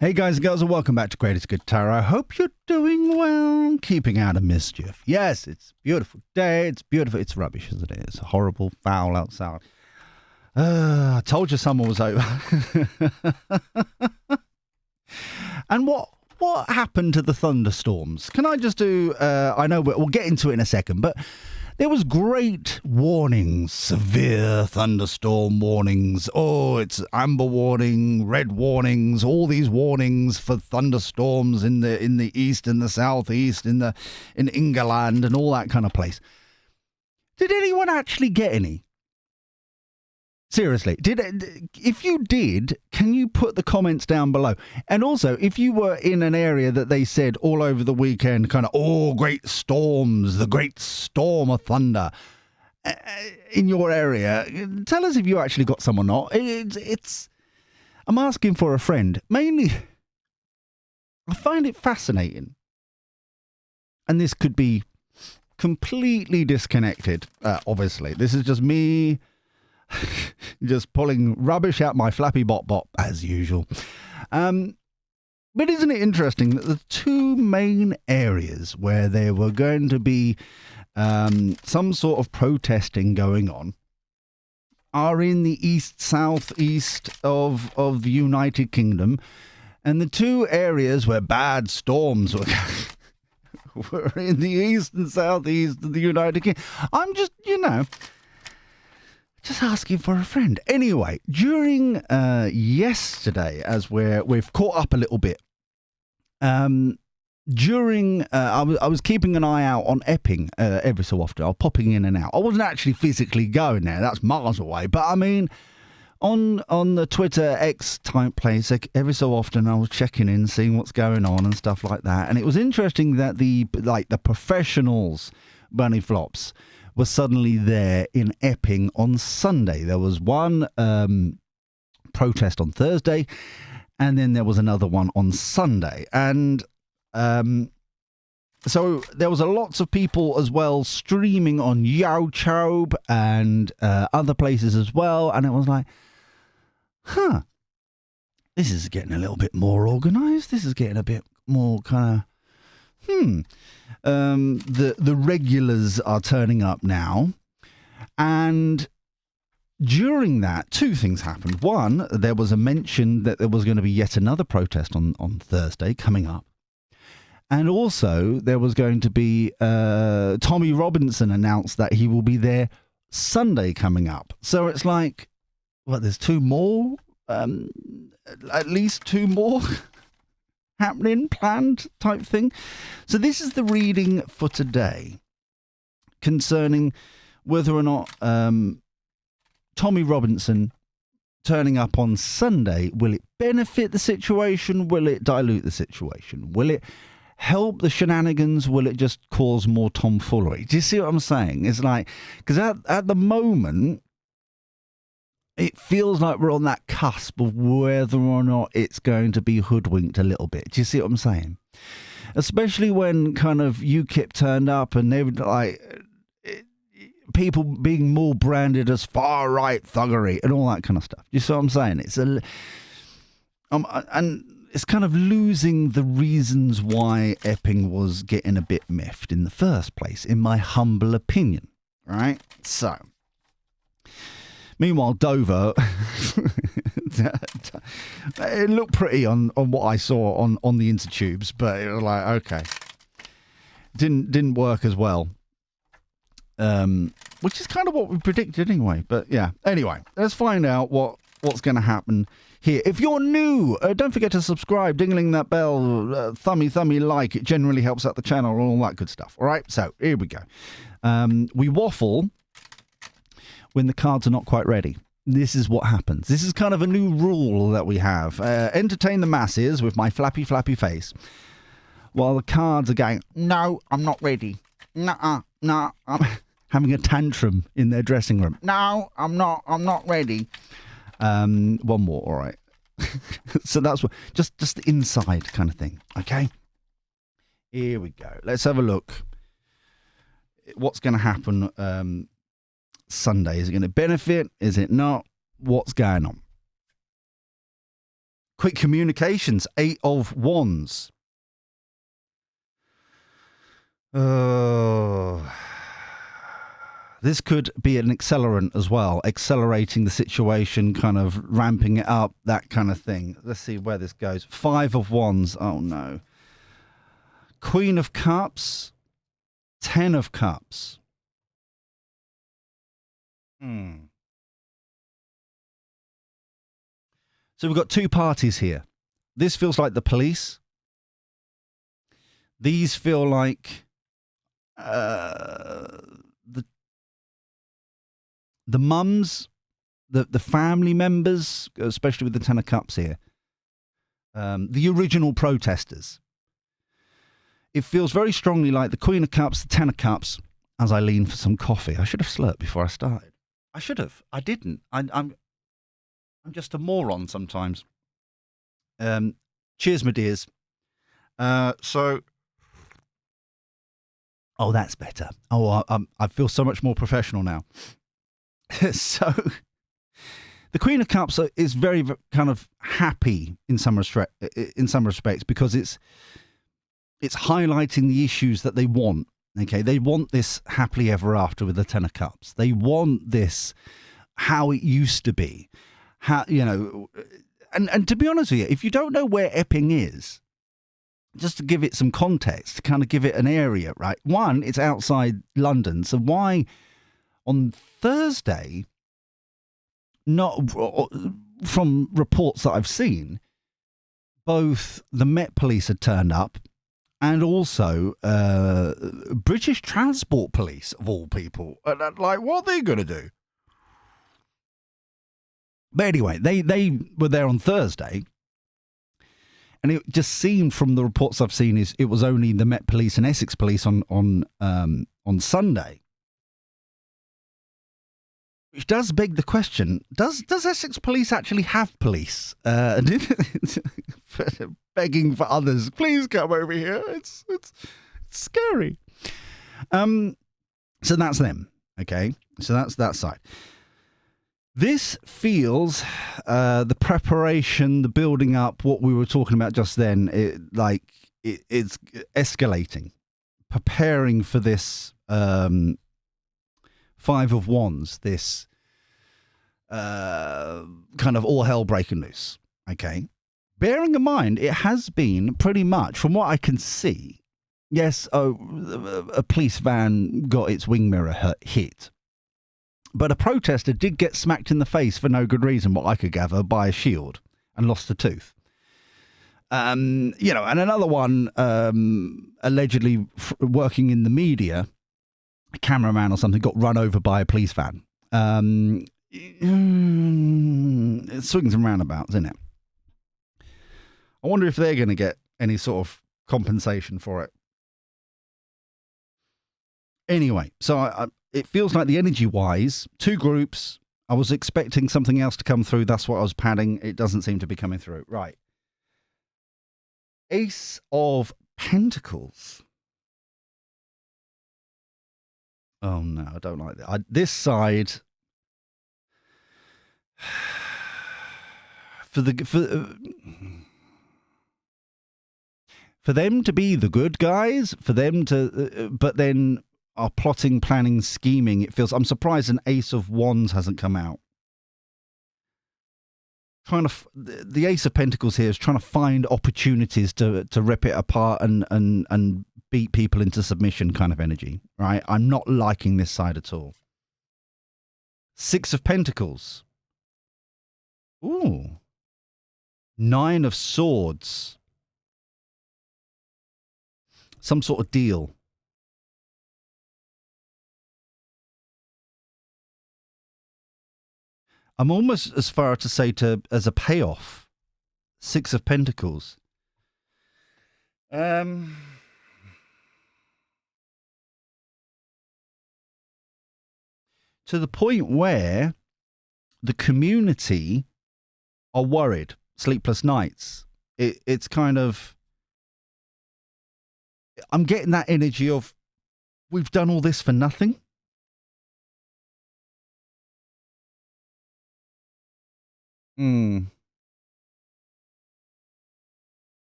Hey guys and girls, and welcome back to Greatest Good Tarot. I hope you're doing well, keeping out of mischief. Yes, it's a beautiful day, it's beautiful. It's rubbish, isn't it? It's horrible, foul outside. I told you summer was over. And what happened to the thunderstorms? Can I just do, I know we'll get into it in a second, but there was great warnings, severe thunderstorm warnings. Oh, it's amber warning, red warnings, all these warnings for thunderstorms in the east and the southeast, in England and all that kind of place. Did anyone actually get any? Seriously, if you did, can you put the comments down below? And also, if you were in an area that they said all over the weekend, kind of, oh, great storms, the great storm of thunder in your area, tell us if you actually got some or not. I'm asking for a friend. Mainly, I find it fascinating. And this could be completely disconnected, obviously. This is just me just pulling rubbish out my flappy bot as usual. But isn't it interesting that the two main areas where there were going to be some sort of protesting going on are in the southeast of the United Kingdom, and the two areas where bad storms were in the east and southeast of the United Kingdom. I'm just, just asking for a friend. Anyway, during yesterday, as we've caught up a little bit, I was keeping an eye out on Epping every so often. I was popping in and out. I wasn't actually physically going there. That's miles away. But I mean, on the Twitter X type place, like, every so often I was checking in, seeing what's going on and stuff like that. And it was interesting that the professionals, bunny flops, was suddenly there in Epping on Sunday. There was one protest on Thursday, and then there was another one on Sunday. And so there was lots of people as well streaming on YouTube and other places as well. And it was like, this is getting a little bit more organised. This is getting a bit more kind of, the regulars are turning up now. And during that, two things happened. One, there was a mention that there was going to be yet another protest on Thursday coming up. And also there was going to be Tommy Robinson announced that he will be there Sunday coming up. So it's like, there's two more, at least two more happening, planned type thing. So this is the reading for today concerning whether or not Tommy Robinson turning up on Sunday, will it benefit the situation? Will it dilute the situation? Will it help the shenanigans? Will it just cause more tomfoolery? Do you see what I'm saying? It's like, because at the moment, it feels like we're on that cusp of whether or not it's going to be hoodwinked a little bit. Do you see what I'm saying? Especially when kind of UKIP turned up and they were like, people being more branded as far-right thuggery and all that kind of stuff. Do you see what I'm saying? It's and it's kind of losing the reasons why Epping was getting a bit miffed in the first place, in my humble opinion. Right? So, meanwhile, Dover, it looked pretty on what I saw on the intertubes, but it was like, okay, didn't work as well, which is kind of what we predicted anyway. But yeah, anyway, let's find out what's going to happen here. If you're new, don't forget to subscribe, dingling that bell, thummy like. It generally helps out the channel and all that good stuff. All right, so here we go. We waffle when the cards are not quite ready. This is what happens. This is kind of a new rule that we have. Entertain the masses with my flappy face, while the cards are going, no, I'm not ready. No, I'm having a tantrum in their dressing room. No, I'm not ready. One more, all right. So that's what, just the inside kind of thing, okay? Here we go. Let's have a look. What's going to happen Sunday? Is it going to benefit? Is it not? What's going on? Quick communications, 8 of wands. Oh, this could be an accelerant as well, accelerating the situation, kind of ramping it up, that kind of thing. Let's see where this goes. 5 of wands. Oh, no. Queen of cups, 10 of cups. So we've got two parties here. This feels like the police. These feel like the mums, the family members, especially with the 10 of cups here. The original protesters. It feels very strongly like the Queen of Cups, the 10 of Cups, as I lean for some coffee. I should have slurped before I started. I should have. I didn't. I'm just a moron sometimes. Cheers, my dears. So, oh, that's better. Oh, I feel so much more professional now. So, the Queen of Cups is very kind of happy in some respects because it's highlighting the issues that they want. Okay, they want this happily ever after with the 10 of Cups. They want this how it used to be. How, you know, and to be honest with you, if you don't know where Epping is, just to give it some context, to kind of give it an area, right? One, it's outside London. So why on Thursday, not from reports that I've seen, both the Met Police had turned up and also British Transport Police, of all people. Like, what are they going to do? But anyway, they were there on Thursday, and it just seemed from the reports I've seen is it was only the Met Police and Essex Police on Sunday. Which does beg the question, does Essex Police actually have police? Begging for others, please come over here. It's scary. So that's them. Okay. So that's that side. This feels the preparation, the building up, what we were talking about just then, it's escalating, preparing for this 5 of wands, this kind of all hell breaking loose. Okay. Bearing in mind, it has been pretty much, from what I can see, yes, a police van got its wing mirror hit. But a protester did get smacked in the face for no good reason, what I could gather, by a shield and lost a tooth. And another one allegedly swinging in the media, a cameraman or something, got run over by a police van. It swings and roundabouts, isn't it? I wonder if they're going to get any sort of compensation for it. Anyway, so it feels like the energy-wise, two groups. I was expecting something else to come through. That's what I was padding. It doesn't seem to be coming through. Right. Ace of Pentacles. Oh, no, I don't like that. This side... For them to be the good guys, for them to... but then... are plotting, planning, scheming. It feels. I'm surprised an Ace of Wands hasn't come out. The Ace of Pentacles here is trying to find opportunities to rip it apart and beat people into submission, kind of energy. Right? I'm not liking this side at all. 6 of Pentacles. Ooh. 9 of Swords. Some sort of deal. I'm almost as far to say as a payoff. 6 of Pentacles. To the point where the community are worried. Sleepless nights. It's kind of... I'm getting that energy of, we've done all this for nothing.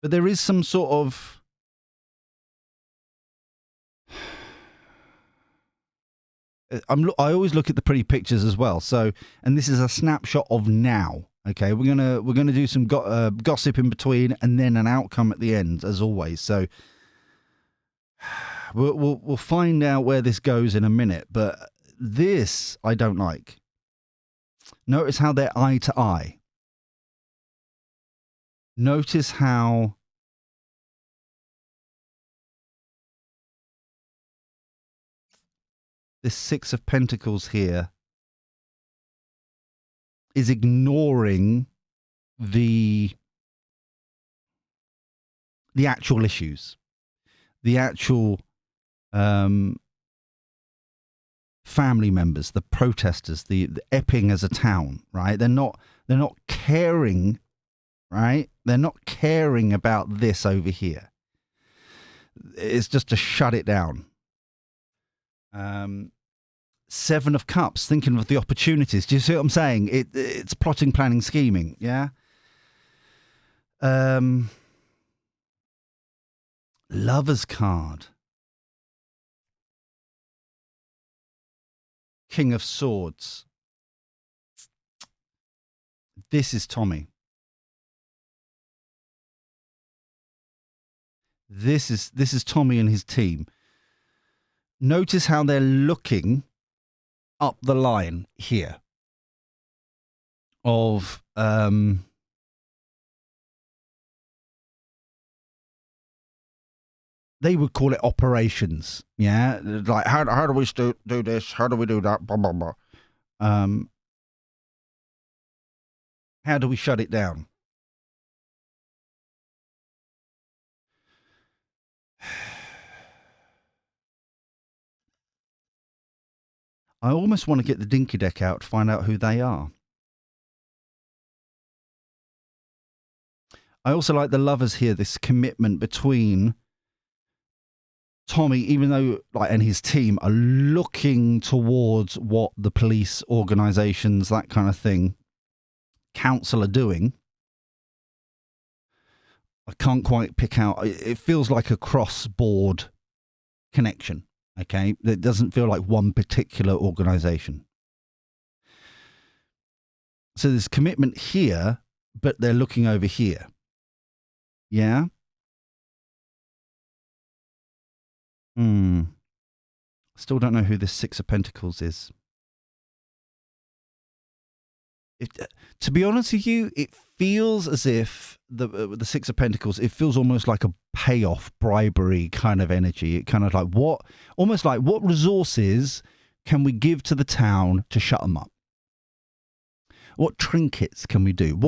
But there is some sort of... I always look at the pretty pictures as well. So, and this is a snapshot of now. Okay, we're gonna do some gossip in between, and then an outcome at the end, as always. So, we'll find out where this goes in a minute. But this I don't like. Notice how they're eye to eye. Notice how this Six of Pentacles here is ignoring the actual issues, the actual family members, the protesters, the Epping as a town, right? They're not caring, right? They're not caring about this over here. It's just to shut it down. Seven of Cups, thinking of the opportunities. Do you see what I'm saying? It's plotting, planning, scheming. Yeah. Lover's card. King of Swords. This is Tommy. This is Tommy and his team. Notice how they're looking up the line here of they would call it operations. Yeah, like how do we do this? How do we do that? Blah blah blah. How do we shut it down? I almost want to get the dinky deck out to find out who they are. I also like the lovers here, this commitment between Tommy, even though and his team are looking towards what the police organisations, that kind of thing, council are doing. I can't quite pick out. It feels like a cross-board connection. Okay, it doesn't feel like one particular organisation. So there's commitment here, but they're looking over here. Yeah. Still don't know who this Six of Pentacles is. To be honest with you, it feels as if the Six of Pentacles, it feels almost like a payoff, bribery kind of energy. It kind of like what resources can we give to the town to shut them up? What trinkets can we do?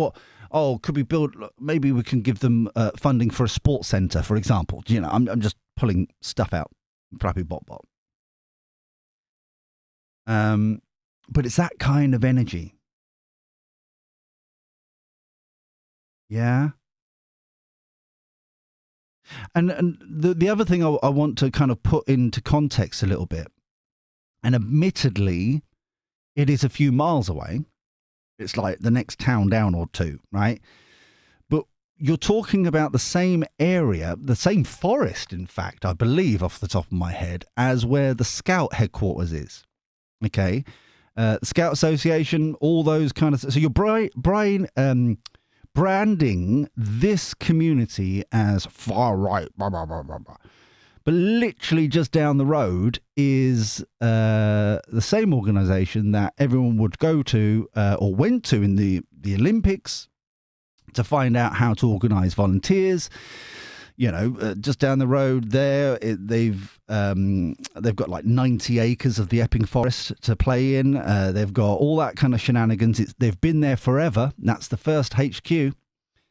Could we build, maybe we can give them funding for a sports centre, for example. You know, I'm just pulling stuff out. Flappy bot. But it's that kind of energy. Yeah. And the other thing I want to kind of put into context a little bit, and admittedly, it is a few miles away. It's like the next town down or two, right? But you're talking about the same area, the same forest, in fact, I believe, off the top of my head, as where the Scout headquarters is. Okay. The Scout Association, all those kind of... So you're branding this community as far right, blah, blah, blah, blah, blah. But literally just down the road is the same organisation that everyone would go to or went to in the Olympics to find out how to organise volunteers. You know, just down the road there, they've got like 90 acres of the Epping Forest to play in. They've got all that kind of shenanigans. They've been there forever. That's the first HQ.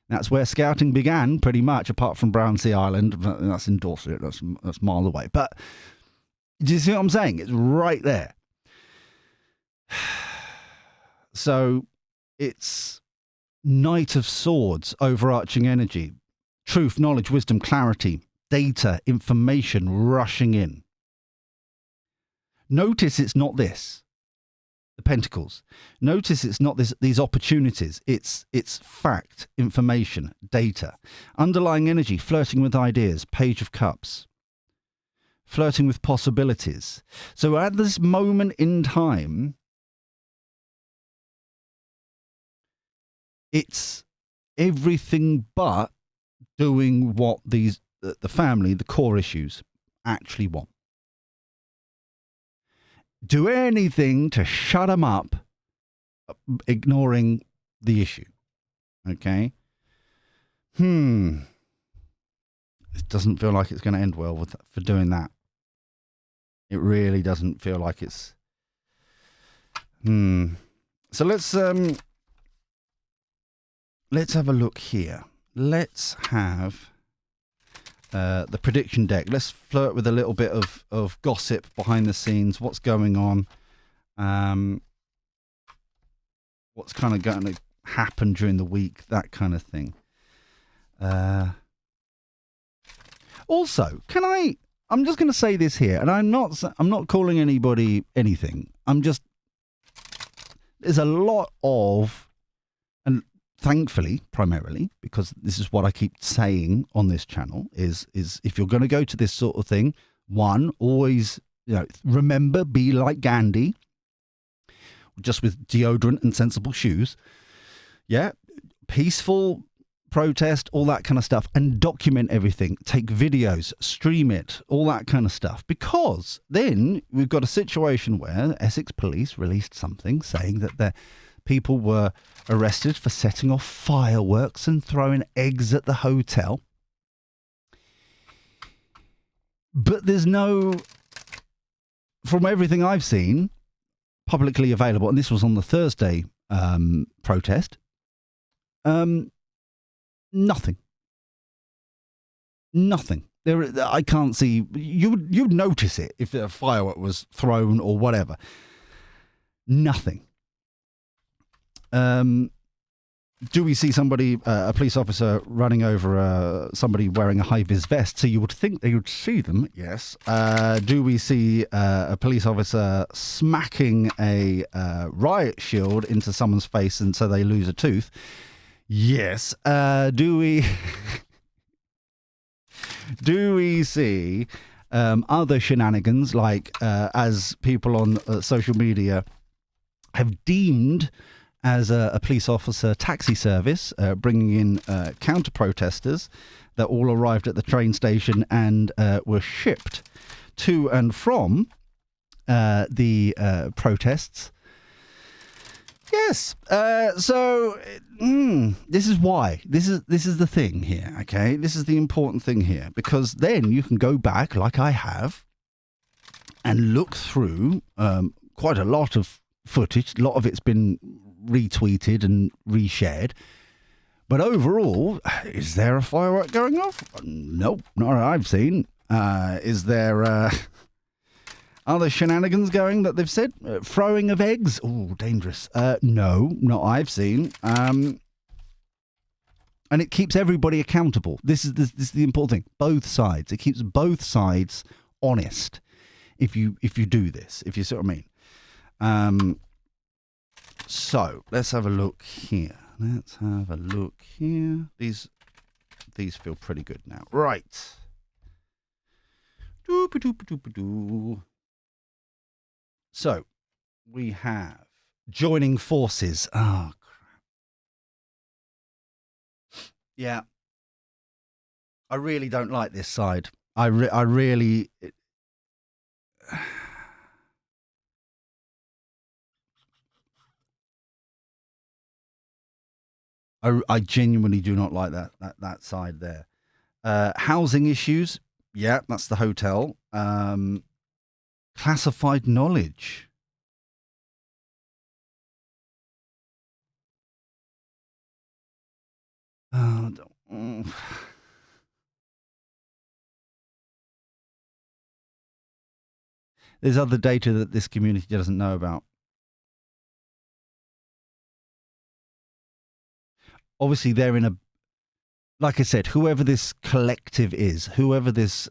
That's where scouting began, pretty much, apart from Brownsea Island. That's in Dorset. That's miles away. But do you see what I'm saying? It's right there. So it's Knight of Swords, overarching energy. Truth, knowledge, wisdom, clarity, data, information rushing in. Notice it's not this. the Pentacles. Notice it's not these opportunities. It's fact, information, data. Underlying energy, flirting with ideas, Page of Cups. Flirting with possibilities. So at this moment in time, it's everything but doing what the family, the core issues, actually want. Do anything to shut them up, ignoring the issue. Okay? It doesn't feel like it's going to end well for doing that. It really doesn't feel like it's... So let's have a look here. Let's have the prediction deck. Let's flirt with a little bit of gossip behind the scenes. What's going on? What's kind of going to happen during the week? That kind of thing. Also, I'm just going to say this here, and I'm not calling anybody anything. There's a lot of, and thankfully, primarily, because this is what I keep saying on this channel, is if you're going to go to this sort of thing, one, always, remember, be like Gandhi, just with deodorant and sensible shoes. Yeah, peaceful protest, all that kind of stuff, and document everything. Take videos, stream it, all that kind of stuff. Because then we've got a situation where Essex police released something saying that their people were arrested for setting off fireworks and throwing eggs at the hotel. But there's no, from everything I've seen, publicly available, and this was on the Thursday protest, nothing. I can't see. You'd notice it if a firework was thrown or whatever. Nothing. Do we see somebody, a police officer, running over somebody wearing a high-vis vest? So you would think they would see them, yes. Do we see a police officer smacking a riot shield into someone's face and so they lose a tooth? Yes. Do we see other shenanigans, like as people on social media have deemed as a police officer taxi service, bringing in counter-protesters that all arrived at the train station and were shipped to and from the protests? Yes. So this is why. This is the thing here, okay? This is the important thing here, because then you can go back, like I have, and look through quite a lot of footage. A lot of it's been retweeted and reshared. But overall, is there a firework going off? Nope, not that I've seen. Is there other shenanigans going that they've said? Throwing of eggs? Oh, dangerous. No, not I've seen. And it keeps everybody accountable. This is the important thing. Both sides. It keeps both sides honest. If you do this, if you see what I mean. So let's have a look here. These feel pretty good now. Right. So we have joining forces. Oh, crap. Yeah. I really don't like this side. I really... I genuinely do not like that side there. Housing issues. Yeah, that's the hotel. Classified knowledge. There's other data that this community doesn't know about. Obviously, they're in a, like I said, whoever this collective is, whoever this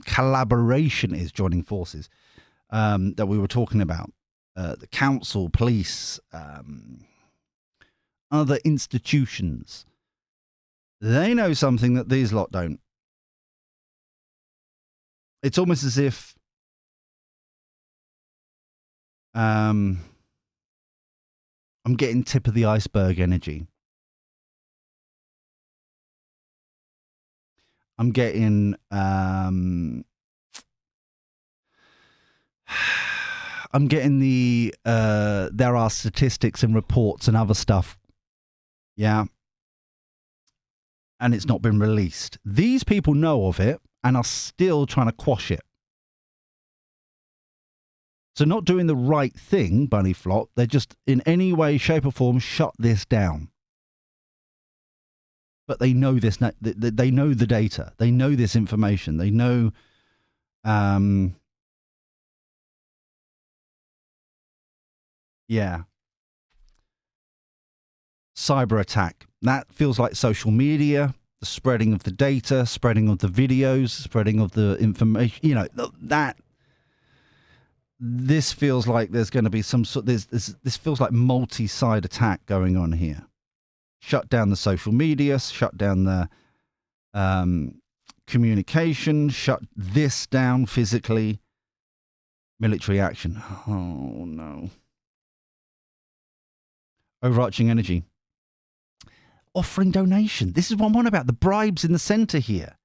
collaboration is joining forces that we were talking about, the council, police, other institutions, they know something that these lot don't. It's almost as if I'm getting tip of the iceberg energy. I'm getting the there are statistics and reports and other stuff. Yeah. And it's not been released. These people know of it and are still trying to quash it. So not doing the right thing, bunny flop. They're just in any way, shape or form shut this down. But they know this. They know the data. They know this information. They know. Yeah. Cyber attack. That feels like social media, the spreading of the data, spreading of the videos, spreading of the information. You know, that. This feels like there's going to be some sort. This feels like multi-side attack going on here. Shut down the social media, shut down the communication, shut this down physically. Military action. Oh, no. Overarching energy. Offering donation. This is what I'm on about. The bribes in the centre here.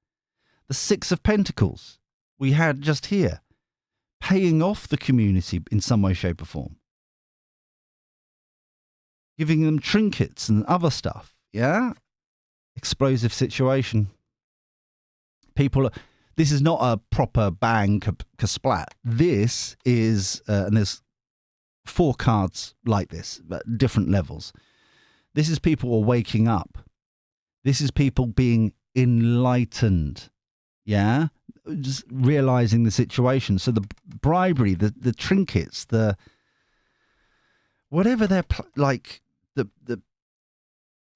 The Six of Pentacles we had just here. Paying off the community in some way, shape or form. Giving them trinkets and other stuff. Yeah? Explosive situation. People are... This is not a proper bang kasplat. This is... and there's 4 cards like this, at different levels. This is people are waking up. This is people being enlightened. Yeah? Just realizing the situation. So the bribery, the trinkets, the... Whatever they're... like...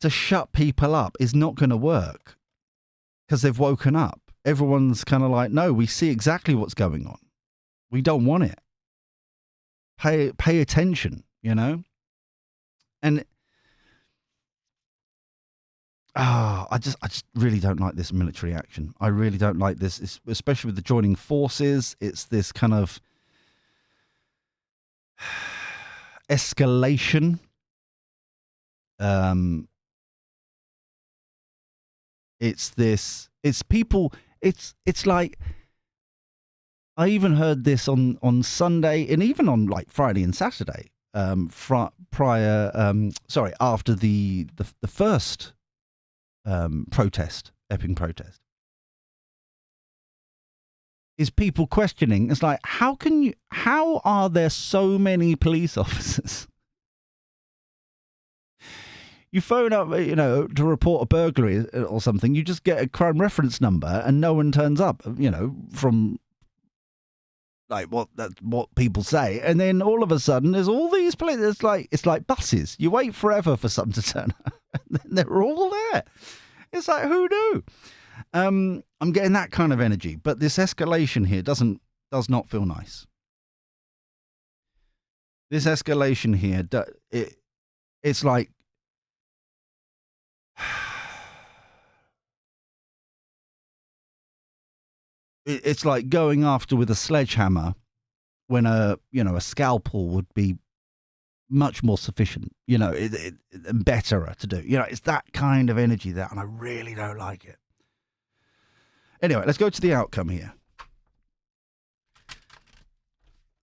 to shut people up is not going to work because they've woken up. Everyone's kind of like, no, we see exactly what's going on. We don't want it. Pay attention, you know? And I just really don't like this military action. I really don't like this, especially with the joining forces. It's this kind of escalation. It's people, it's like, I even heard this on Sunday and even on like Friday and Saturday, after the first protest, Epping protest, is people questioning. It's like, how are there so many police officers? You phone up, to report a burglary or something, you just get a crime reference number and no one turns up, from like what people say. And then all of a sudden there's all these police. It's like buses. You wait forever for something to turn up and then they're all there. It's like, who knew? I'm getting that kind of energy, but this escalation here does not feel nice. This escalation here, it's like, it's like going after with a sledgehammer when a scalpel would be much more sufficient, and better to do. It's that kind of energy there, and I really don't like it. Anyway, let's go to the outcome here.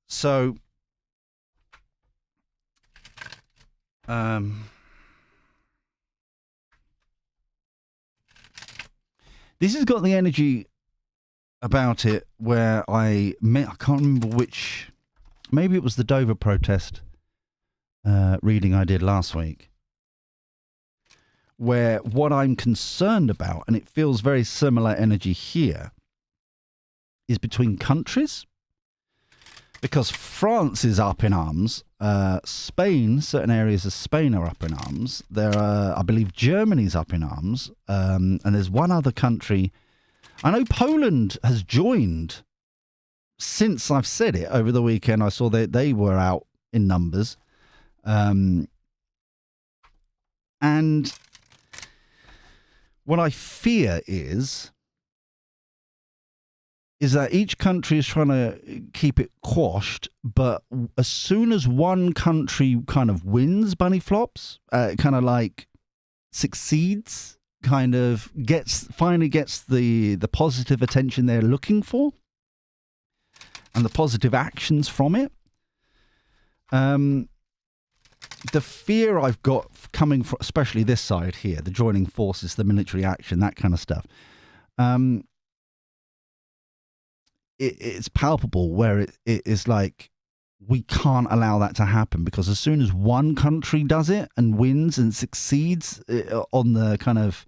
So, this has got the energy about it where I can't remember which, maybe it was the Dover protest reading I did last week, where what I'm concerned about, and it feels very similar energy here, is between countries, because France is up in arms. Spain, certain areas of Spain are up in arms. There are, I believe, Germany's up in arms, and there's one other country. I know Poland has joined since I've said it over the weekend. I saw that they were out in numbers. And what I fear is that each country is trying to keep it quashed, but as soon as one country kind of wins, bunny flops, kind of like succeeds, kind of finally gets the positive attention they're looking for and the positive actions from it. The fear I've got coming from, especially this side here, the joining forces, the military action, that kind of stuff, it's palpable where it is like we can't allow that to happen, because as soon as one country does it and wins and succeeds on the kind of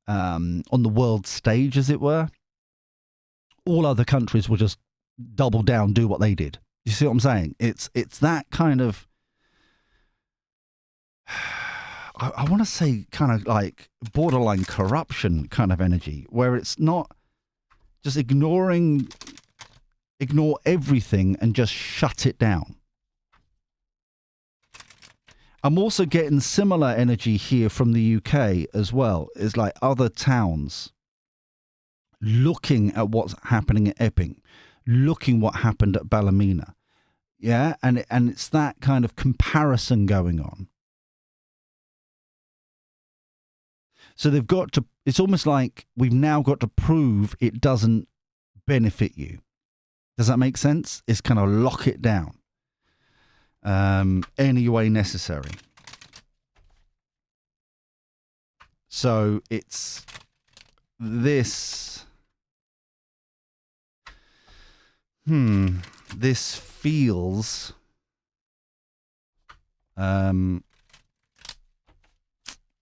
on the world stage, as it were, all other countries will just double down, do what they did. You see what I'm saying? It's that kind of I want to say kind of like borderline corruption kind of energy, where it's not just ignore everything and just shut it down. I'm also getting similar energy here from the UK as well. It's like other towns looking at what's happening at Epping, looking what happened at Ballymena. Yeah, and it's that kind of comparison going on. So they've got to, it's almost like we've now got to prove it doesn't benefit you. Does that make sense? It's kind of lock it down any way necessary. So it's this, this feels,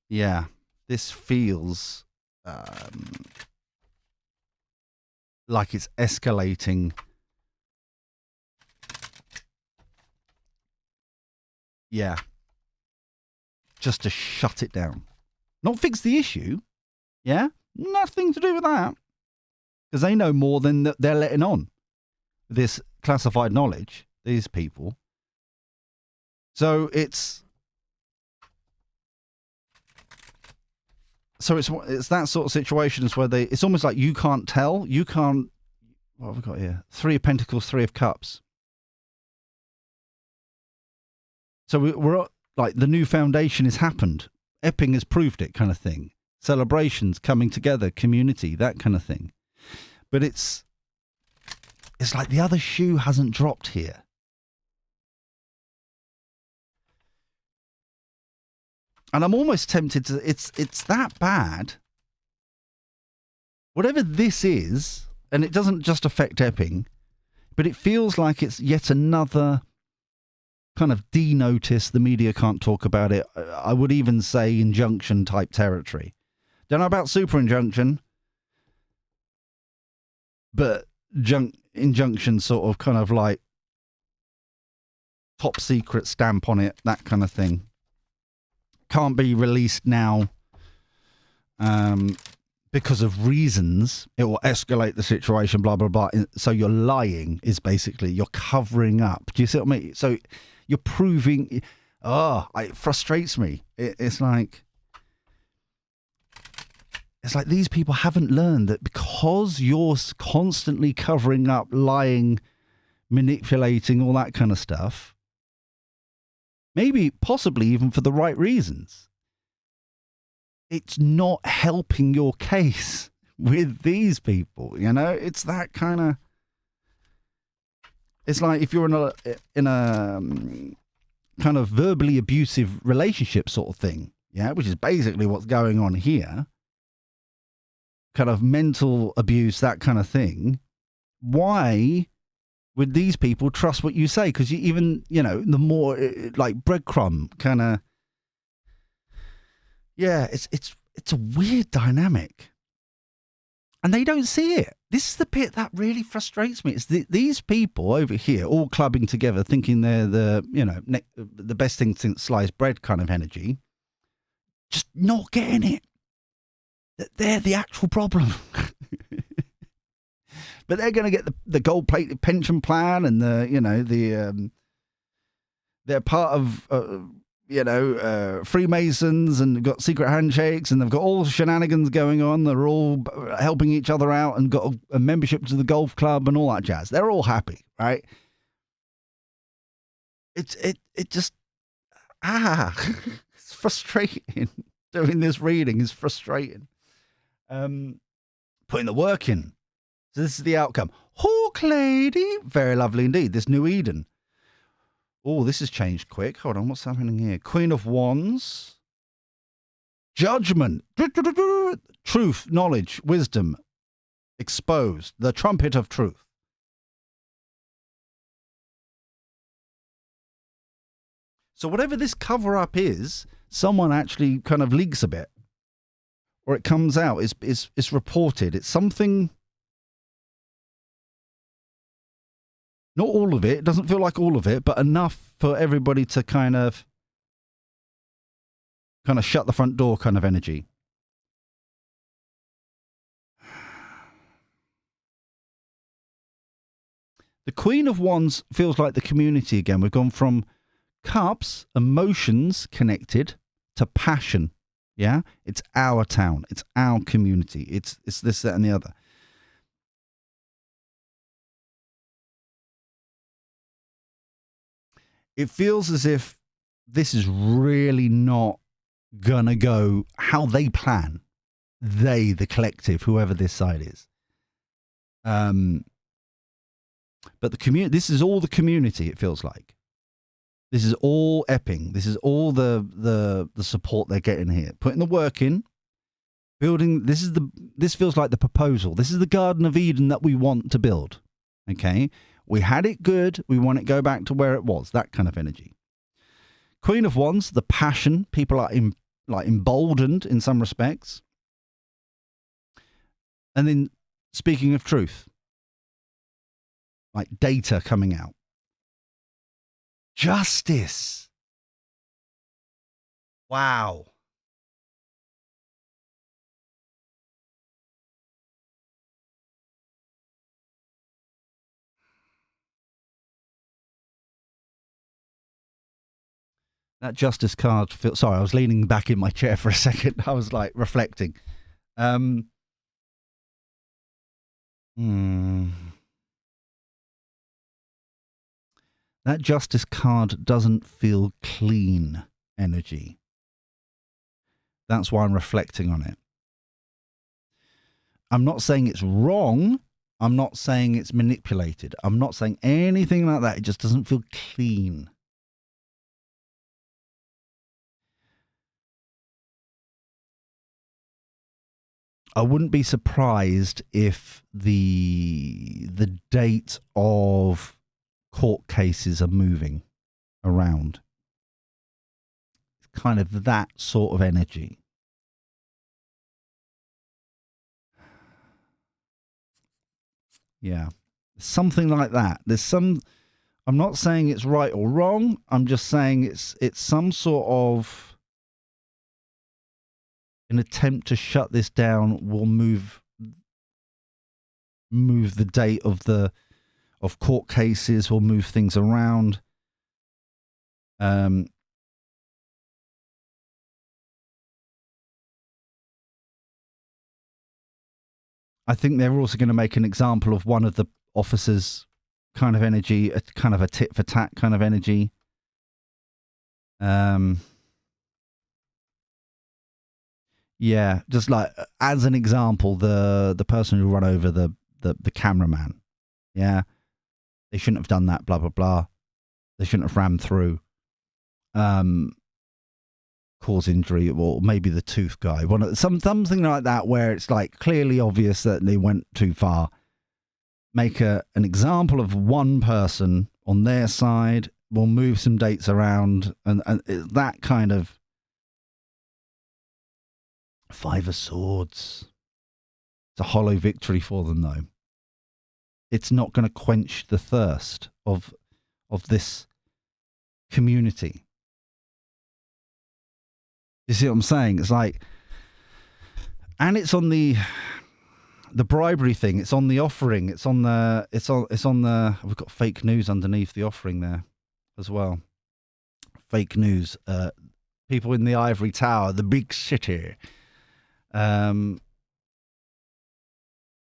yeah. This feels like it's escalating. Yeah. Just to shut it down. Not fix the issue. Yeah? Nothing to do with that. Because they know more than they're letting on. This classified knowledge, these people. So it's that sort of situations where it's almost like you can't tell. You can't. What have we got here? 3 of Pentacles, 3 of Cups. So we're like the new foundation has happened. Epping has proved it, kind of thing. Celebrations, coming together, community, that kind of thing. But it's like the other shoe hasn't dropped here. And I'm almost tempted to, it's that bad. Whatever this is, and it doesn't just affect Epping, but it feels like it's yet another kind of denotice. The media can't talk about it. I would even say injunction type territory. Don't know about super injunction, but injunction sort of kind of like top secret stamp on it, that kind of thing. Can't be released now because of reasons. It will escalate the situation, blah, blah, blah. So you're lying is basically, you're covering up. Do you see what I mean? So you're proving, it frustrates me. It's like these people haven't learned that because you're constantly covering up, lying, manipulating, all that kind of stuff, maybe possibly even for the right reasons, it's not helping your case with these people. You know, it's that kind of, it's like if you're in a kind of verbally abusive relationship sort of thing, yeah, which is basically what's going on here, kind of mental abuse, that kind of thing. Why would these people trust what you say? Because you even, you know, the more like breadcrumb kind of, yeah, it's a weird dynamic, and they don't see it. This is the bit that really frustrates me. It's these people over here all clubbing together, thinking they're the, you know, the best thing since sliced bread kind of energy, just not getting it. That they're the actual problem. But they're going to get the gold-plated pension plan and the, you know, the they're part of, Freemasons, and got secret handshakes, and they've got all shenanigans going on. They're all helping each other out and got a membership to the golf club and all that jazz. They're all happy, right? It just, it's frustrating. Doing this reading is frustrating. Putting the work in. So this is the outcome. Hawk lady, very lovely indeed. This new Eden. Oh, this has changed quick. Hold on, what's happening here? Queen of Wands. Judgment. Truth, knowledge, wisdom. Exposed. The trumpet of truth. So whatever this cover-up is, someone actually kind of leaks a bit. Or it comes out, it's reported. It's something... Not all of it. It doesn't feel like all of it, but enough for everybody to kind of shut the front door kind of energy. The Queen of Wands feels like the community again. We've gone from cups, emotions connected, to passion. Yeah? It's our town. It's our community. It's this, that, and the other. It feels as if this is really not gonna go how they plan. They, the collective, whoever this side is. But the community. This is all the community. It feels like this is all Epping. This is all the support they're getting here. Putting the work in, building. This feels like the proposal. This is the Garden of Eden that we want to build. Okay. We had it good. We want it to go back to where it was. That kind of energy. Queen of Wands, the passion. People are emboldened in some respects. And then speaking of truth, like data coming out. Justice. Wow. That justice card feels... Sorry, I was leaning back in my chair for a second. I was like reflecting. That justice card doesn't feel clean energy. That's why I'm reflecting on it. I'm not saying it's wrong. I'm not saying it's manipulated. I'm not saying anything like that. It just doesn't feel clean. I wouldn't be surprised if the date of court cases are moving around. It's kind of that sort of energy. Yeah. Something like that. I'm not saying it's right or wrong. I'm just saying it's some sort of an attempt to shut this down will move the date of court cases, will move things around. I think they're also going to make an example of one of the officers' kind of energy, a kind of a tit for tat kind of energy. Yeah, just like as an example, the person who run over the cameraman. Yeah, they shouldn't have done that. Blah blah blah. They shouldn't have rammed through. Cause injury, or maybe the tooth guy. Something like that, where it's like clearly obvious that they went too far. Make an example of one person on their side. We'll move some dates around, and that kind of. Five of Swords. It's a hollow victory for them, though. It's not going to quench the thirst of this community. You see what I'm saying? It's like, and it's on the bribery thing. It's on the offering. It's on the. We've got fake news underneath the offering there, as well. fake news. People in the ivory tower, the big city,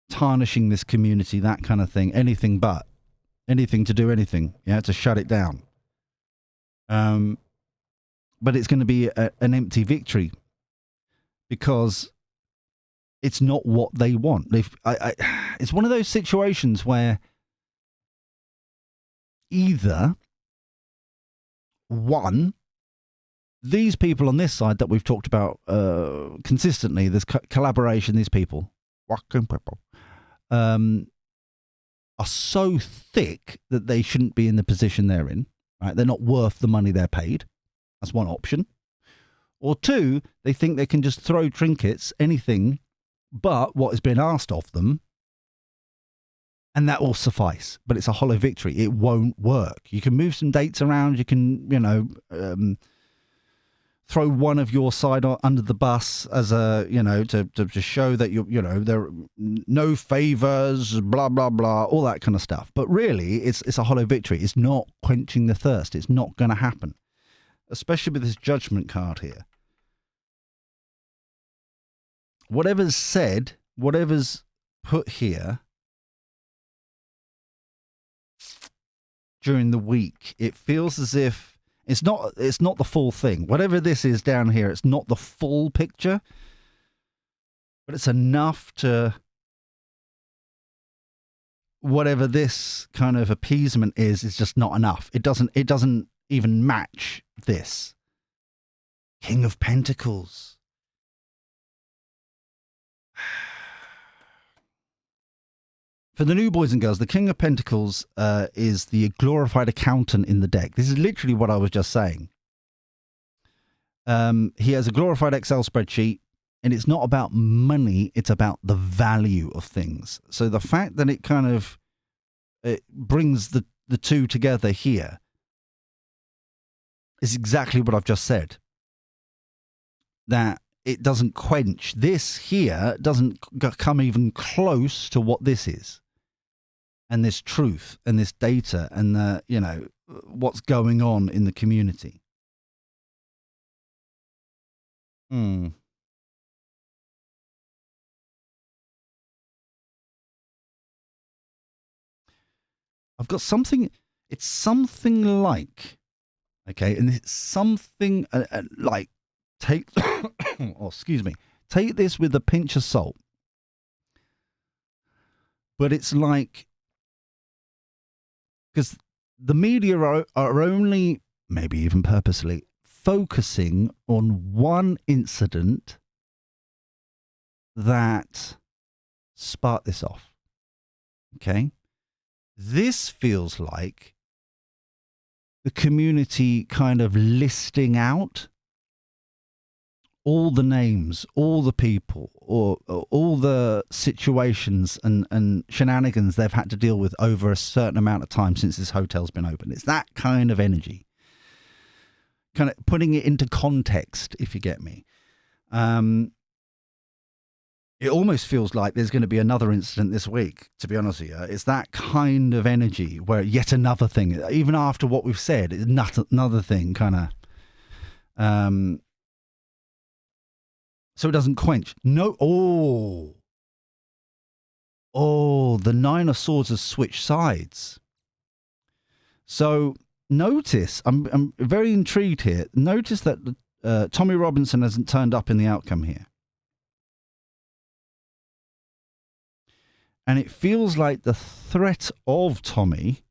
tarnishing this community, that kind of thing. Anything to do anything, to shut it down. But it's going to be an empty victory because it's not what they want. It's one of those situations where either one, these people on this side that we've talked about consistently, this collaboration, these people, working people, are so thick that they shouldn't be in the position they're in. Right? They're not worth the money they're paid. That's one option. Or two, they think they can just throw trinkets, anything but what has been asked of them, and that will suffice. But it's a hollow victory. It won't work. You can move some dates around. You can, throw one of your side under the bus as a, to show that there are no favors, blah, blah, blah, all that kind of stuff. But really, it's a hollow victory. It's not quenching the thirst. It's not going to happen, especially with this judgment card here. Whatever's said, whatever's put here during the week, it feels as if it's not the full thing. Whatever this is down here, it's not the full picture, but it's enough to, whatever this kind of appeasement is just not enough. It doesn't even match this. King of Pentacles. For the new boys and girls, the King of Pentacles is the glorified accountant in the deck. This is literally what I was just saying. He has a glorified Excel spreadsheet, and it's not about money, it's about the value of things. So the fact that it brings the two together here is exactly what I've just said. That it doesn't quench. This here doesn't come even close to what this is. And this truth and this data and what's going on in the community. I've got something. It's something like, okay, and it's something like take. Excuse me. Take this with a pinch of salt. But it's like, because the media are only, maybe even purposely, focusing on one incident that sparked this off. Okay? This feels like the community kind of listing out all the names, all the people, or all the situations and shenanigans they've had to deal with over a certain amount of time since this hotel's been open. It's that kind of energy. Kind of putting it into context, if you get me. It almost feels like there's going to be another incident this week, to be honest with you. It's that kind of energy where yet another thing, even after what we've said, it's another thing kind of... So it doesn't quench. No. Oh, the Nine of Swords has switched sides. So notice, I'm very intrigued here. Notice that Tommy Robinson hasn't turned up in the outcome here. And it feels like the threat of Tommy,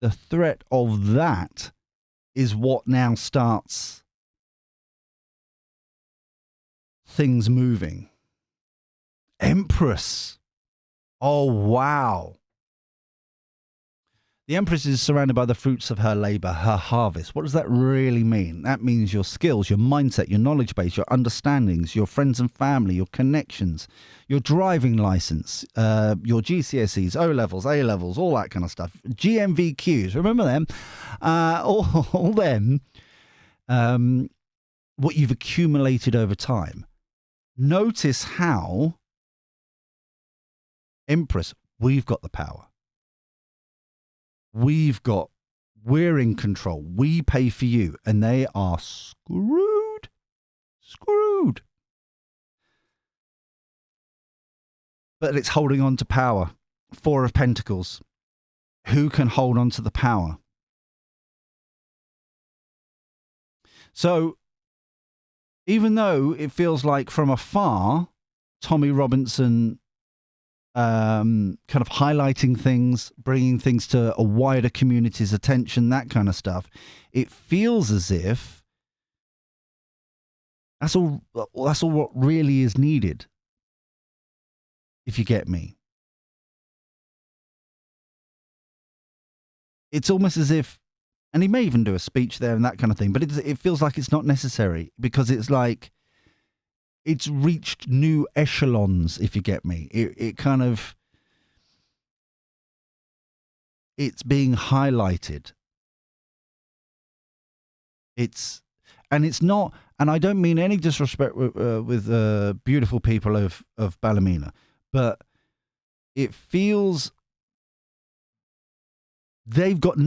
the threat of that is what now starts things moving. Empress. Oh, wow. The Empress is surrounded by the fruits of her labor, her harvest. What does that really mean? That means your skills, your mindset, your knowledge base, your understandings, your friends and family, your connections, your driving license, your GCSEs, O-levels, A-levels, all that kind of stuff. GMVQs, remember them? All them, what you've accumulated over time. Notice how, Empress, we've got the power. We've got We're in control. We pay for you. And they are screwed. Screwed. But it's holding on to power. Four of Pentacles. Who can hold on to the power? So, even though it feels like from afar, Tommy Robinson kind of highlighting things, bringing things to a wider community's attention, that kind of stuff, it feels as if that's all what really is needed, if you get me. It's almost as if, and he may even do a speech there and that kind of thing, but it feels like it's not necessary, because it's like it's reached new echelons, if you get me. It kind of, it's being highlighted. It's not, and I don't mean any disrespect with beautiful people of Ballymena, but it feels they've got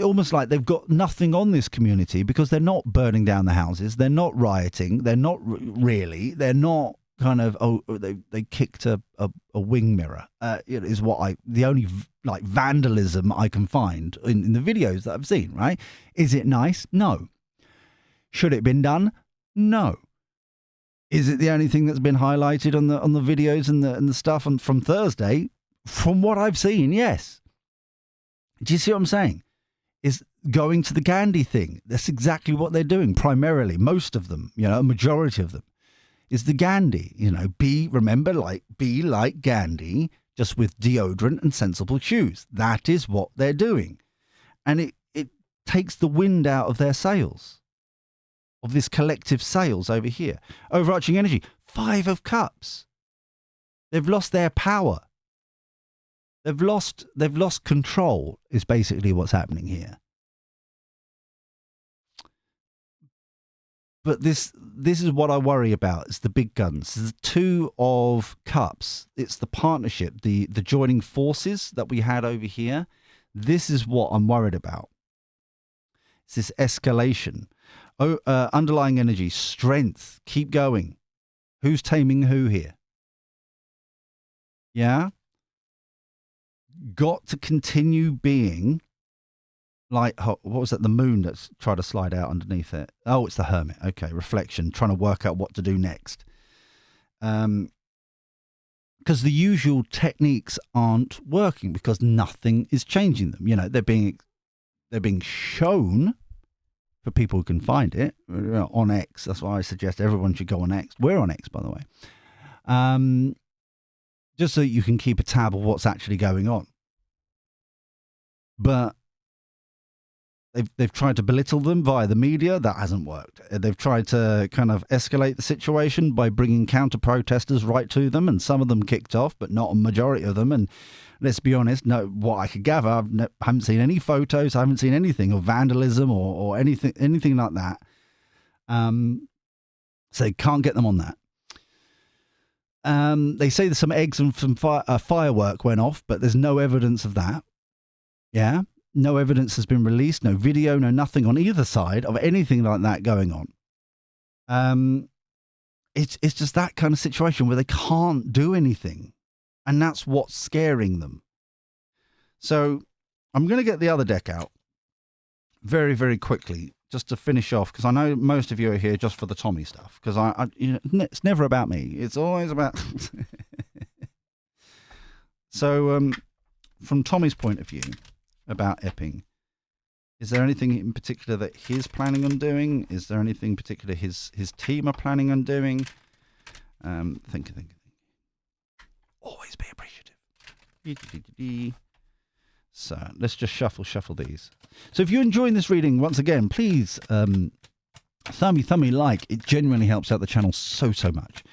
almost like they've got nothing on this community, because they're not burning down the houses, they're not rioting, they're not really, they're not kind of, they kicked a wing mirror, is what the only like vandalism I can find in the videos that I've seen, right? Is it nice? No. Should it have been done? No. Is it the only thing that's been highlighted on the videos and the stuff from Thursday? From what I've seen, yes. Do you see what I'm saying? Is going to the Gandhi thing. That's exactly what they're doing, primarily. Most of them, a majority of them, is the Gandhi. Be like Gandhi, just with deodorant and sensible shoes. That is what they're doing. And it takes the wind out of their sails, of this collective sails over here. Overarching energy, 5 of Cups. They've lost their power. They've lost control, is basically what's happening here. But this is what I worry about. It's the big guns. It's the 2 of Cups. It's the partnership, the joining forces that we had over here. This is what I'm worried about. It's this escalation. Underlying energy, strength, keep going. Who's taming who here? Yeah? Got to continue being like, what was that? The moon that's tried to slide out underneath it. Oh, it's the Hermit. Okay, reflection, trying to work out what to do next. Because the usual techniques aren't working, because nothing is changing them. They're being shown for people who can find it on X. That's why I suggest everyone should go on X. We're on X, by the way. Just so you can keep a tab of what's actually going on. But they've tried to belittle them via the media. That hasn't worked. They've tried to kind of escalate the situation by bringing counter-protesters right to them, and some of them kicked off, but not a majority of them. And let's be honest, no, what I could gather, I haven't seen any photos, I haven't seen anything of vandalism or anything like that. So you can't get them on that. They say there's some eggs and some firework went off, but there's no evidence of that. Yeah? No evidence has been released, no video, no nothing on either side of anything like that going on. It's just that kind of situation where they can't do anything. And that's what's scaring them. So I'm going to get the other deck out very, very quickly, just to finish off, because I know most of you are here just for the Tommy stuff, because it's never about me. It's always about... So from Tommy's point of view about Epping, is there anything in particular that he's planning on doing? Is there anything particular his team are planning on doing? Think. Always be appreciative. So let's just shuffle these. So if you're enjoying this reading, once again, please thummy like. It genuinely helps out the channel so much.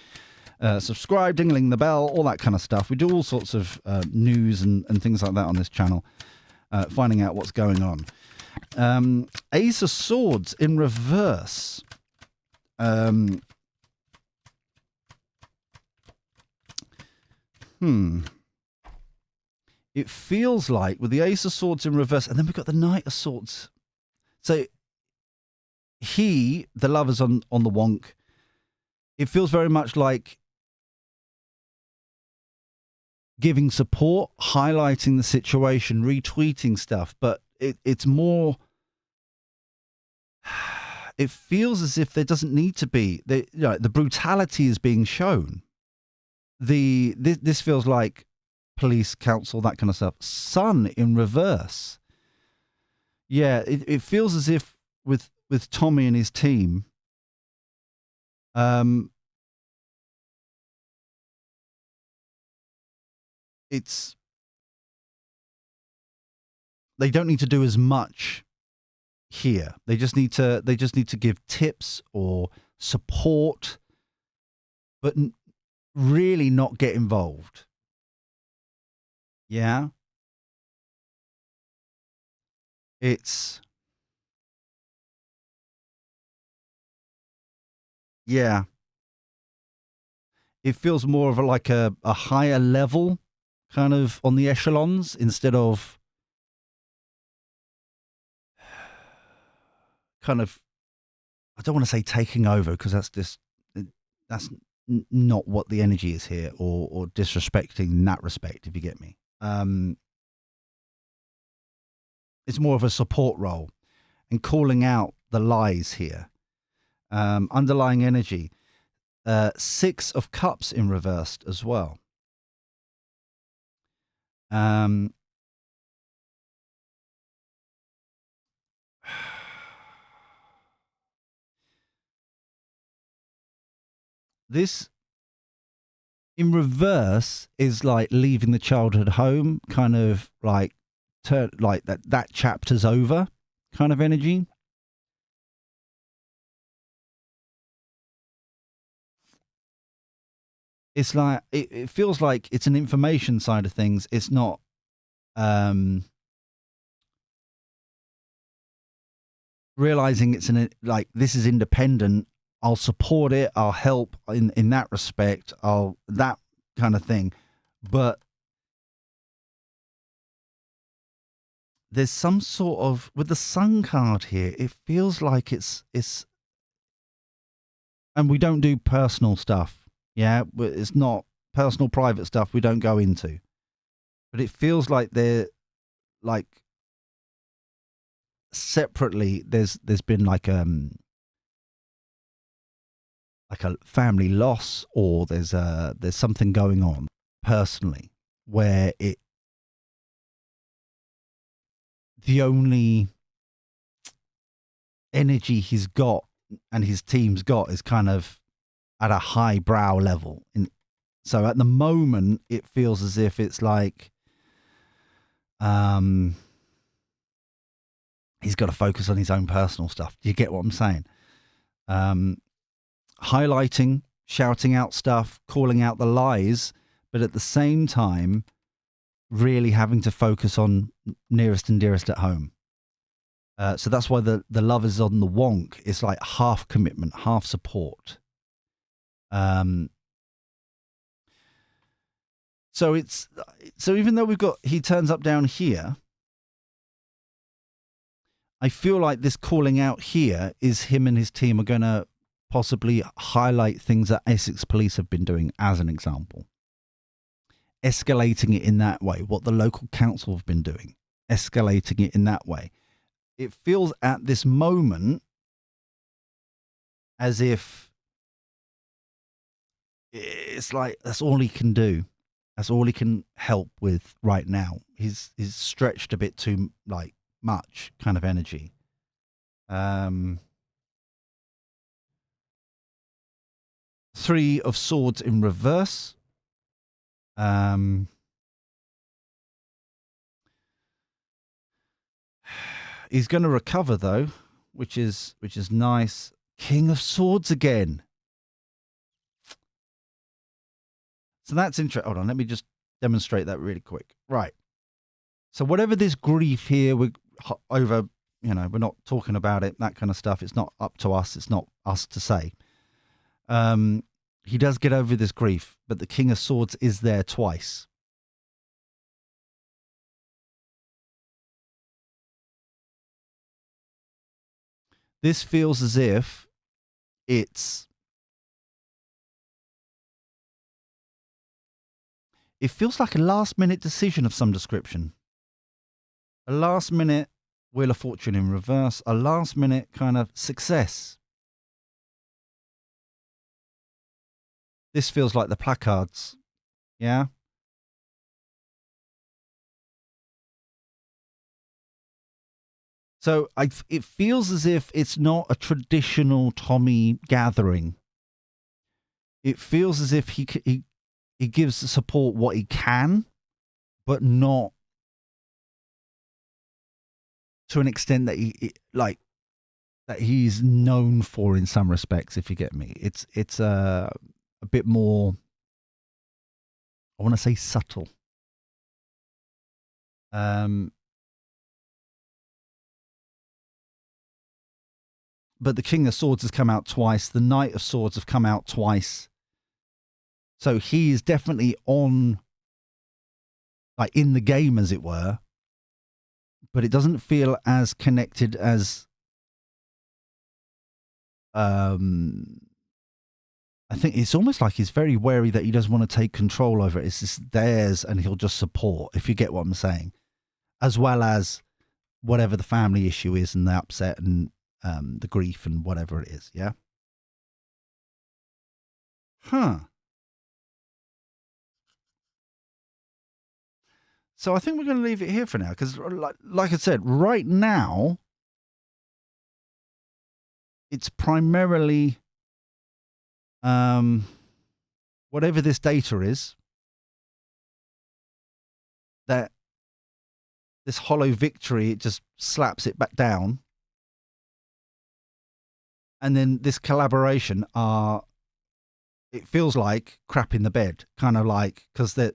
Subscribe, dingling the bell, all that kind of stuff. We do all sorts of news and things like that on this channel, finding out what's going on. Ace of Swords in reverse. It feels like with the Ace of Swords in reverse, and then we've got the Knight of Swords So the Lovers on the wonk, it feels very much like giving support, highlighting the situation, retweeting stuff, but it's more. It feels as if there doesn't need to be the brutality is being shown. This feels like police, council, that kind of stuff. Sun in reverse. Yeah, it feels as if with Tommy and his team, it's they don't need to do as much here. They just need to give tips or support, but really not get involved. Yeah, it's yeah. It feels more of like a higher level kind of on the echelons instead of kind of, I don't want to say taking over because that's not what the energy is here, or disrespecting in that respect, if you get me. It's more of a support role and calling out the lies here. Underlying energy. 6 of Cups in reversed as well. This in reverse is like leaving the childhood home, kind of like like that chapter's over kind of energy. It's like it feels like it's an information side of things. It's not realizing it's like this is independent. I'll support it. I'll help in that respect. I'll that kind of thing. But there's some sort of, with the Sun card here, it feels like it's and we don't do personal stuff. Yeah, it's not personal private stuff we don't go into. But it feels like they're like separately there's been like a family loss, or there's something going on personally where the only energy he's got and his team's got is kind of at a high brow level. So at the moment, it feels as if it's like he's got to focus on his own personal stuff. Do you get what I'm saying? Highlighting, shouting out stuff, calling out the lies, but at the same time, really having to focus on nearest and dearest at home. So that's why the Lovers on the wonk is like half commitment, half support. So even though he turns up down here, I feel like this calling out here is him and his team are going to possibly highlight things that Essex police have been doing, as an example. Escalating it in that way, what the local council have been doing, escalating it in that way. It feels at this moment as if it's like that's all he can do. That's all he can help with right now. He's stretched a bit too like much kind of energy. 3 of Swords in reverse. He's going to recover though, which is nice. King of Swords again. So that's interesting. Hold on, let me just demonstrate that really quick. Right. So whatever this grief here, we're over, we're not talking about it, that kind of stuff. It's not up to us. It's not us to say. He does get over this grief, but the King of Swords is there twice. This feels as if it feels like a last-minute decision of some description. A last-minute Wheel of Fortune in reverse. A last-minute kind of success. This feels like the placards. Yeah? So it feels as if it's not a traditional Tommy gathering. It feels as if he gives the support what he can, but not to an extent that that he's known for in some respects. If you get me, it's a bit more. I want to say subtle. But the King of Swords has come out twice. The Knight of Swords have come out twice. So he is definitely on, like, in the game, as it were. But it doesn't feel as connected as I think it's almost like he's very wary that he doesn't want to take control over it. It's just theirs and he'll just support, if you get what I'm saying. As well as whatever the family issue is and the upset and the grief and whatever it is, yeah? Huh. So I think we're going to leave it here for now because, like I said, right now, it's primarily whatever this data is, that this hollow victory, it just slaps it back down. And then this collaboration it feels like crap in the bed, kind of like, because the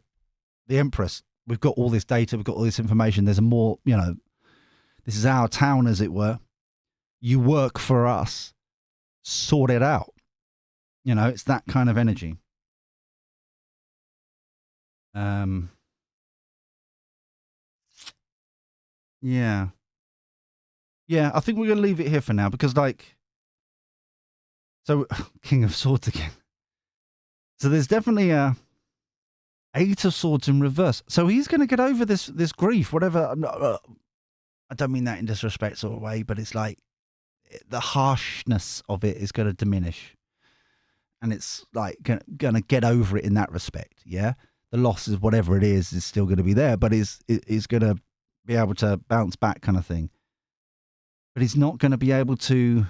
Empress, we've got all this data, we've got all this information, there's a more, this is our town, as it were. You work for us, sort it out. It's that kind of energy. Yeah. Yeah, I think we're going to leave it here for now because, so King of Swords again. So there's definitely a Eight of Swords in reverse. So he's going to get over this grief, whatever. I don't mean that in disrespect sort of way, but it's like the harshness of it is going to diminish. And it's like going to get over it in that respect, yeah? The losses, whatever it is still going to be there, but is going to be able to bounce back kind of thing. But he's not going to be able to...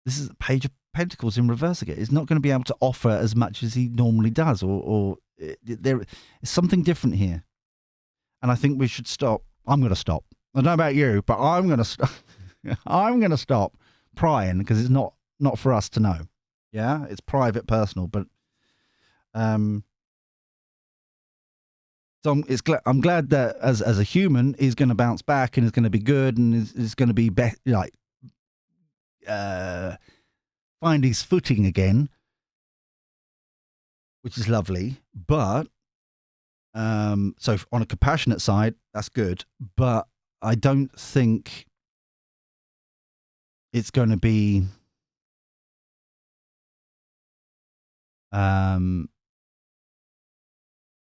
This is the Page of Pentacles in reverse again. He's not going to be able to offer as much as he normally does, or there is something different here. And I think we should stop. I'm going to stop. I don't know about you, but I'm going to stop. I'm going to stop prying because it's not for us to know. Yeah, it's private, personal. But so I'm glad that as a human, he's going to bounce back and is going to be good and is going to be like find his footing again, which is lovely. But so on a compassionate side, that's good. But I don't think it's going to be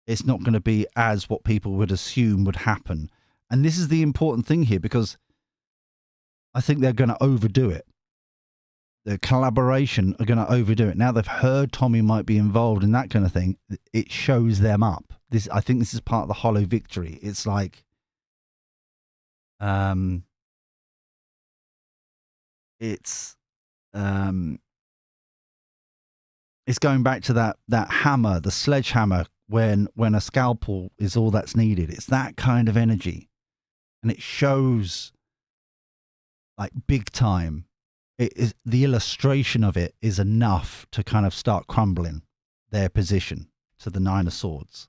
it's not going to be as what people would assume would happen. And this is the important thing here, because I think they're going to overdo it. The collaboration are going to overdo it. Now they've heard Tommy might be involved in that kind of thing. It shows them up. I think this is part of the hollow victory. It's like, it's going back to that hammer, the sledgehammer, when a scalpel is all that's needed. It's that kind of energy, and it shows like big time. The illustration of it is enough to kind of start crumbling their position to the Nine of Swords.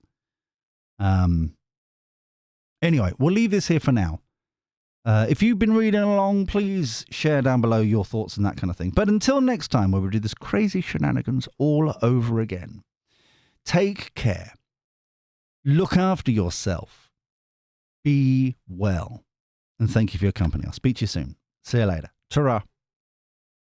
Anyway, we'll leave this here for now. If you've been reading along, please share down below your thoughts and that kind of thing. But until next time, where we do this crazy shenanigans all over again, take care. Look after yourself. Be well. And thank you for your company. I'll speak to you soon. See you later. Ta-ra.